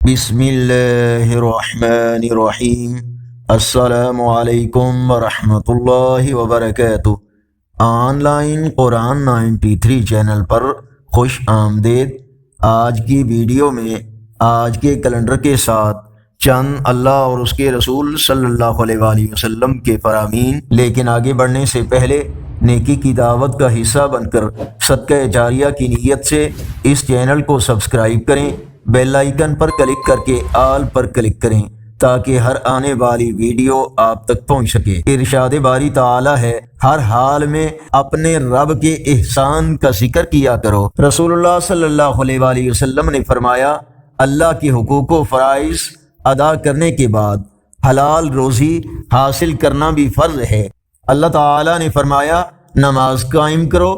بسم اللہ الرحمن الرحیم۔ السلام علیکم ورحمۃ اللہ وبرکاتہ۔ آن لائن قرآن 93 چینل پر خوش آمدید۔ آج کی ویڈیو میں آج کے کیلنڈر کے ساتھ چند اللہ اور اس کے رسول صلی اللہ علیہ وآلہ وسلم کے فرامین، لیکن آگے بڑھنے سے پہلے نیکی کی دعوت کا حصہ بن کر صدقہ جاریہ کی نیت سے اس چینل کو سبسکرائب کریں، بیل آئیکن پر کلک کر کے آل پر کلک کریں تاکہ ہر آنے والی ویڈیو آپ تک پہنچ سکے۔ ارشاد باری تعالی ہے، ہر حال میں اپنے رب کے احسان کا ذکر کیا کرو۔ رسول اللہ صلی اللہ علیہ وآلہ وسلم نے فرمایا، اللہ کے حقوق و فرائض ادا کرنے کے بعد حلال روزی حاصل کرنا بھی فرض ہے۔ اللہ تعالی نے فرمایا، نماز قائم کرو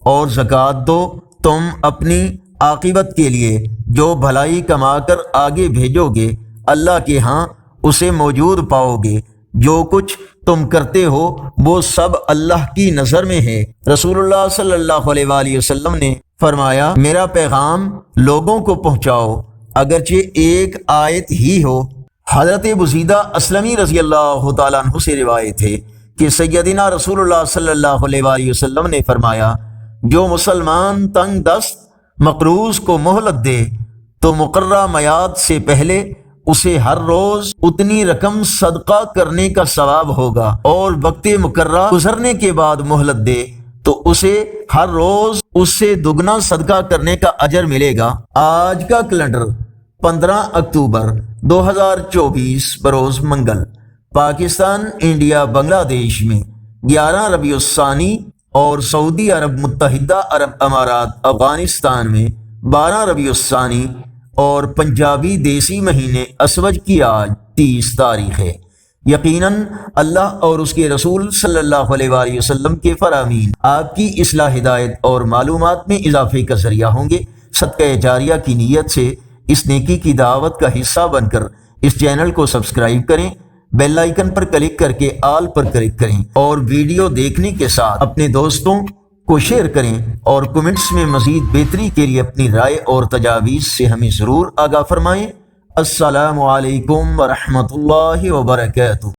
اور زکوٰۃ دو، تم اپنی عاقبت کے لیے جو بھلائی کما کر آگے بھیجو گے اللہ کے ہاں اسے موجود پاؤ گے۔ جو کچھ تم کرتے ہو وہ سب اللہ کی نظر میں ہے۔ رسول اللہ صلی اللہ علیہ وآلہ وسلم نے فرمایا، میرا پیغام لوگوں کو پہنچاؤ اگرچہ ایک آیت ہی ہو۔ حضرت بزیدہ اسلمی رضی اللہ تعالیٰ عنہ سے روایت ہے کہ سیدنا رسول اللہ صلی اللہ علیہ وآلہ وسلم نے فرمایا، جو مسلمان تنگ دست مقروض کو مہلت دے تو مقررہ میعاد سے پہلے اسے ہر روز اتنی رقم صدقہ کرنے کا ثواب ہوگا، اور وقت مقررہ گزرنے کے بعد مہلت دے تو اسے ہر روز اس سے دگنا صدقہ کرنے کا اجر ملے گا۔ آج کا کیلنڈر 15 اکتوبر 2024 بروز منگل، پاکستان، انڈیا، بنگلہ دیش میں 11 ربیع الثانی اور سعودی عرب متحدہ عرب امارات افغانستان میں 12 ربیع الثانی اور پنجابی دیسی مہینے اسوج کی آج 30 تاریخ ہے۔ یقیناً اللہ اور اس کے رسول صلی اللہ علیہ وآلہ وسلم کے فرامین آپ کی اصلاح، ہدایت اور معلومات میں اضافے کا ذریعہ ہوں گے۔ صدقہ جاریہ کی نیت سے اس نیکی کی دعوت کا حصہ بن کر اس چینل کو سبسکرائب کریں، بیل آئیکن پر کلک کر کے آل پر کلک کریں، اور ویڈیو دیکھنے کے ساتھ اپنے دوستوں کو شیئر کریں، اور کمنٹس میں مزید بہتری کے لیے اپنی رائے اور تجاویز سے ہمیں ضرور آگاہ فرمائیں۔ السلام علیکم ورحمۃ اللہ وبرکاتہ۔